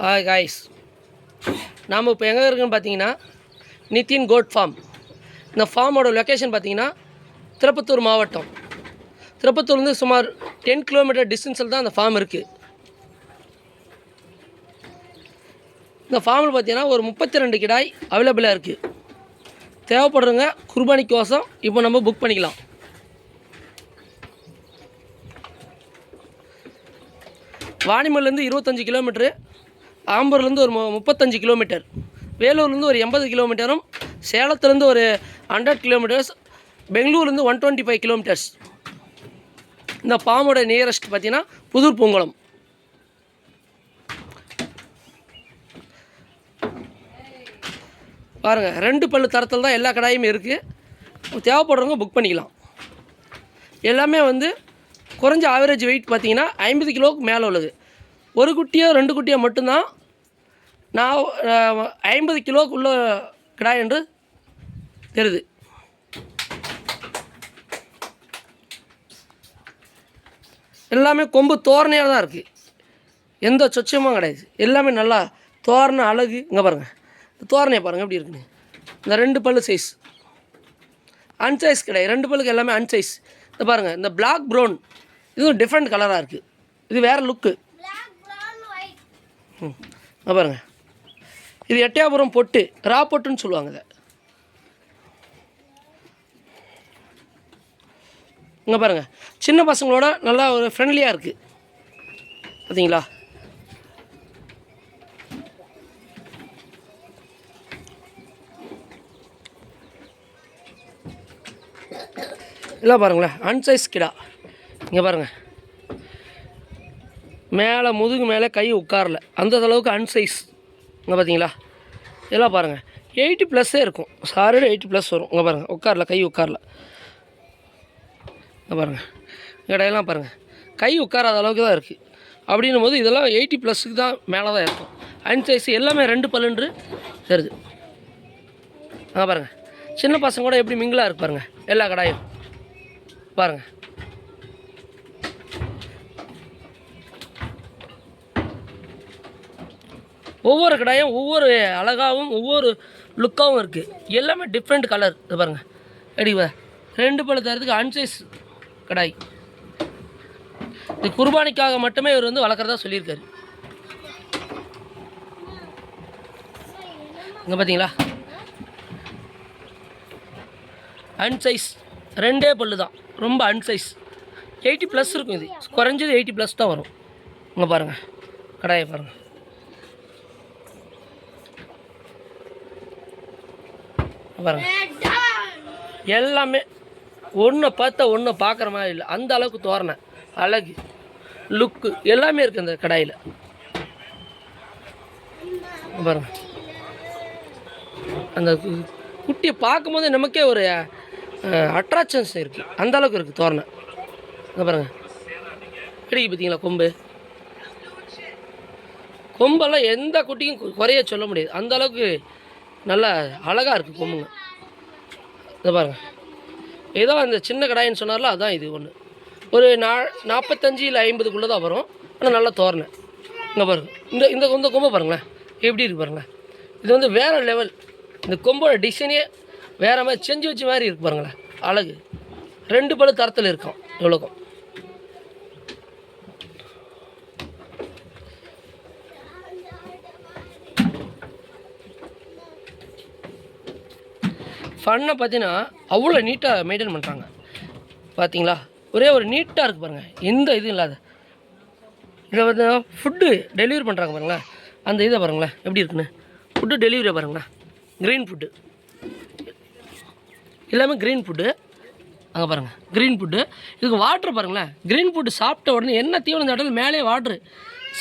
Hi guys, நாம் இப்போ எங்கே இருக்குன்னு பார்த்தீங்கன்னா நிதின் கோட் ஃபார்ம். இந்த ஃபார்மோட லொக்கேஷன் பார்த்தீங்கன்னா திருப்பத்தூர் மாவட்டம். திருப்பத்தூர்லேருந்து சுமார் 10 கிலோமீட்டர் டிஸ்டன்ஸில் தான் அந்த ஃபார்ம் இருக்குது. இந்த ஃபார்மில் பார்த்தீங்கன்னா ஒரு 32 கிடாய் அவைலபிளாக இருக்குது. தேவைப்படுறவங்க குர்பானிக்கோசம் இப்போ நம்ம புக் பண்ணிக்கலாம். வாணிமல்லேருந்து 25 கிலோமீட்ரு, ஆம்பூர்லேருந்து ஒரு 35 கிலோமீட்டர், வேலூர்லேருந்து ஒரு 80 கிலோமீட்டரும், சேலத்துலேருந்து ஒரு 100 கிலோமீட்டர்ஸ், பெங்களூர்லேருந்து 125 கிலோமீட்டர்ஸ். இந்த ஃபார்மோட நியரஸ்ட் பார்த்தீங்கன்னா புதூர் பூங்குளம். பாருங்கள், 2 பல்லு தரத்தில் தான் எல்லா கடாயுமே இருக்குது. தேவைப்படுறவங்க புக் பண்ணிக்கலாம். எல்லாமே வந்து குறைஞ்ச ஆவரேஜ் வெயிட் பார்த்தீங்கன்னா 50 கிலோவுக்கு மேலே உள்ளது. ஒரு குட்டியோ 2 குட்டியோ மட்டும்தான் நான் 50 கிலோவுக்கு உள்ள கிடாய் என்று தெரியுது. எல்லாமே கொம்பு தோரணையாக தான் இருக்குது, எந்த சொச்சமும் கிடையாது. எல்லாமே நல்லா தோரணை அழகு. இங்கே பாருங்கள், தோரணையை பாருங்கள் எப்படி இருக்குன்னு. இந்த 2 பல்லு சைஸ் அன்சைஸ் கிடையாது, 2 பல்லுக்கு எல்லாமே அன்சைஸ். இந்த பாருங்கள், இந்த பிளாக் ப்ரௌன் இதுவும் டிஃப்ரெண்ட் கலராக இருக்குது. இது வேறு லுக்கு. பாருங்கள், இது எட்டயபுரம் பொட்டு, ரா பொட்டுன்னு சொல்லுவாங்க. இதை இங்கே பாருங்கள், சின்ன பசங்களோட நல்லா ஒரு ஃப்ரெண்ட்லியாக இருக்குது. பார்த்தீங்களா? எல்லாம் பாருங்களேன், அன்சைஸ் கிடா. இங்கே பாருங்கள், மேலே முதுகு மேலே கை உட்காரல, அந்த அளவுக்கு அன்சைஸ். இங்கே பார்த்தீங்களா? எல்லாம் பாருங்கள், 80+ இருக்கும். சாரியோட 80+ வரும். இங்கே பாருங்கள், உட்காரல, கை உட்காரல. இங்கே பாருங்கள், இடையெல்லாம் பாருங்கள், கை உட்காராத அளவுக்கு தான் இருக்குது. அப்படின்னும் போது இதெல்லாம் 80+க்கு தான் மேலே தான் இருக்கும். அன்சைஸ் எல்லாமே 2 பல்லுன்று தெரியுது. அங்கே பாருங்கள், சின்ன பசங்க கூட எப்படி மிங்கிளாக இருக்கு பாருங்கள். எல்லா கடாயும் பாருங்கள். ஒவ்வொரு கடாயும் ஒவ்வொரு அழகாகவும் ஒவ்வொரு லுக்காகவும் இருக்குது. எல்லாமே டிஃப்ரெண்ட் கலர். இது பாருங்கள், எடிவா 2 பல்லு தரத்துக்கு அன்சைஸ் கடாய். இது குர்பானிக்காக மட்டுமே இவர் வந்து வளர்க்குறதா சொல்லியிருக்காரு. இங்கே பார்த்தீங்களா? அன்சைஸ் 2 பல்லு தான், ரொம்ப அன்சைஸ். 80+ இருக்கும். இது குறைஞ்சது 80+ தான் வரும். இங்கே பாருங்கள், கடாயை பாருங்கள். பாருங்கள், எல்லாமே ஒன்றை பார்த்தா ஒன்றை பார்க்குற மாதிரி இல்லை, அந்த அளவுக்கு தோரணை அழகு லுக்கு எல்லாமே இருக்குது அந்த கடாயில். பாருங்கள், அந்த குட்டியை பார்க்கும்போது நமக்கே ஒரு அட்ராக்ஷன்ஸ் இருக்குது, அந்த அளவுக்கு இருக்குது தோரணை. இங்கே பாருங்கள், கிடைக்கு பார்த்தீங்களா? கொம்பெல்லாம் எந்த குட்டிக்கும் குறைய சொல்ல முடியாது, அந்த அளவுக்கு நல்லா அழகாக இருக்குது கொம்புங்க. இதை பாருங்கள், ஏதோ அந்த சின்ன கடாயின்னு சொன்னார்ல, அதுதான் இது. ஒன்று ஒரு 45 இல்லை 50க்குள்ளே தான் வரும். ஆனால் நல்லா தோரணை. இங்கே பாருங்கள், இந்த கொம்பை பாருங்களேன் எப்படி இருக்குது பாருங்களேன். இது வந்து வேறு லெவல். இந்த கொம்போட டிசைனே வேறு மாதிரி செஞ்சு வச்ச மாதிரி இருக்குது பாருங்களேன். அழகு 2 பல்லு தரத்தில் இருக்கும். எவ்வளோக்கும் ஃபன்னை பார்த்தீங்கன்னா அவ்வளோ நீட்டாக மெயின்டைன் பண்ணுறாங்க. பார்த்தீங்களா? ஒரே ஒரு நீட்டாக இருக்குது பாருங்கள், எந்த இதுவும் இல்லாத. இதில் வந்து ஃபுட்டு டெலிவரி பண்ணுறாங்க பாருங்களேன், அந்த இதை பாருங்களேன் எப்படி இருக்குன்னு. ஃபுட்டு டெலிவரியை பாருங்களேன், க்ரீன் ஃபுட்டு, எல்லாமே க்ரீன் ஃபுட்டு. அங்கே பாருங்கள், க்ரீன் ஃபுட்டு. இதுக்கு வாட்ரு பாருங்களேன், க்ரீன் ஃபுட்டு சாப்பிட்ட உடனே என்ன தீவனம் சாப்பிட்டாலும் மேலே வாட்ரு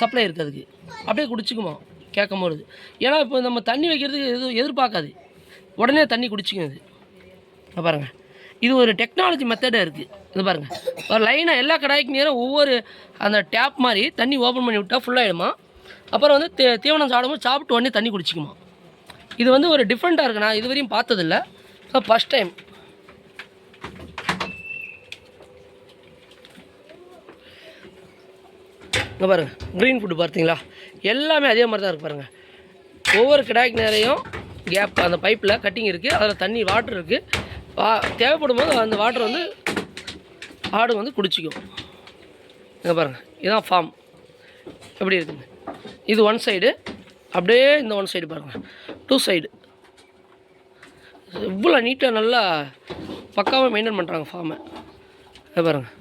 சப்ளை இருக்குது. அதுக்கு அப்படியே குடிச்சிக்குமா கேட்கும்போது. ஏன்னா இப்போ நம்ம தண்ணி வைக்கிறதுக்கு எதுவும் எதிர்பார்க்காது, உடனே தண்ணி குடிச்சிக்குது. இது பாருங்கள், இது ஒரு டெக்னாலஜி மெத்தடாக இருக்குது. இது பாருங்கள், ஒரு லைனாக எல்லா கடாய்க்கு நேரம் ஒவ்வொரு அந்த டேப் மாதிரி தண்ணி ஓப்பன் பண்ணி விட்டால் ஃபுல்லாகிடுமா. அப்புறம் வந்து தீவனம் சாப்பிடும்போது சாப்பிட்டு உடனே தண்ணி குடிச்சிக்குமா. இது வந்து ஒரு டிஃப்ரெண்ட்டாக இருக்குது, நான் இது வரையும் பார்த்ததில்ல. So first time. இங்கே பாருங்கள், க்ரீன் ஃபுட்டு பார்த்தீங்களா எல்லாமே அதே மாதிரி தான் இருக்குது பாருங்கள். ஒவ்வொரு கிடாய்க்கு நேரையும் கேப் அந்த பைப்பில் கட்டிங் இருக்குது, அதில் தண்ணி வாட்டர் இருக்குது. தேவைப்படும் போது அந்த வாட்டர் வந்து ஆடு வந்து குடிச்சிக்கும். இங்கே பாருங்கள், இதுதான் ஃபார்ம் எப்படி இருக்குங்க. இது ஒன் சைடு, அப்படியே இந்த ஒன் சைடு பாருங்கள், 2 சைடு இவ்வளோ நீட்டாக நல்லா பக்காவாக மெயின்டைன் பண்ணுறாங்க ஃபார்மை. இதை பாருங்கள்,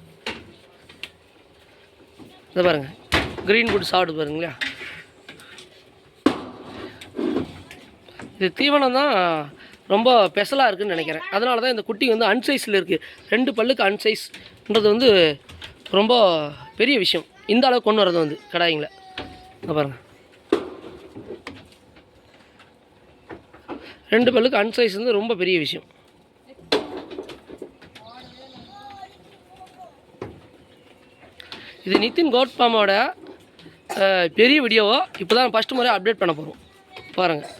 இதை பாருங்கள், க்ரீன் ஃபுட் சாப்பிட்டு பாருங்களா. இது தீவனம் தான் ரொம்ப ஸ்பெஷலாக இருக்குதுன்னு நினைக்கிறேன். அதனால தான் இந்த குட்டி வந்து அன்சைஸில் இருக்குது. 2 பல்லுக்கு அன்சைஸ்ன்றது வந்து ரொம்ப பெரிய விஷயம். இந்த அளவுக்கு கொண்டு வரது வந்து கடாயிங்கள பாருங்கள், 2 பல்லுக்கு அன்சைஸ் வந்து ரொம்ப பெரிய விஷயம். இது நிதின் கோட் ஃபார்மோட பெரிய வீடியோவோ இப்போ தான் ஃபஸ்ட்டு முறை அப்டேட் பண்ண போகிறோம். பாருங்கள்,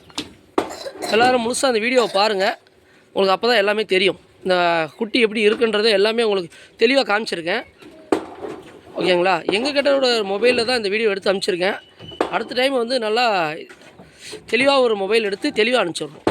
எல்லோரும் முழுசாக அந்த வீடியோவை பாருங்கள். உங்களுக்கு அப்போ தான் எல்லாமே தெரியும். இந்த குட்டி எப்படி இருக்குன்றது எல்லாமே உங்களுக்கு தெளிவாக காமிச்சிருக்கேன். ஓகேங்களா? எங்கள் கிட்டோட மொபைலில் தான் இந்த வீடியோ எடுத்து அனுப்பிச்சிருக்கேன். அடுத்த டைம் வந்து நல்லா தெளிவாக ஒரு மொபைல் எடுத்து தெளிவாக அனுப்பிச்சிடுறோம்.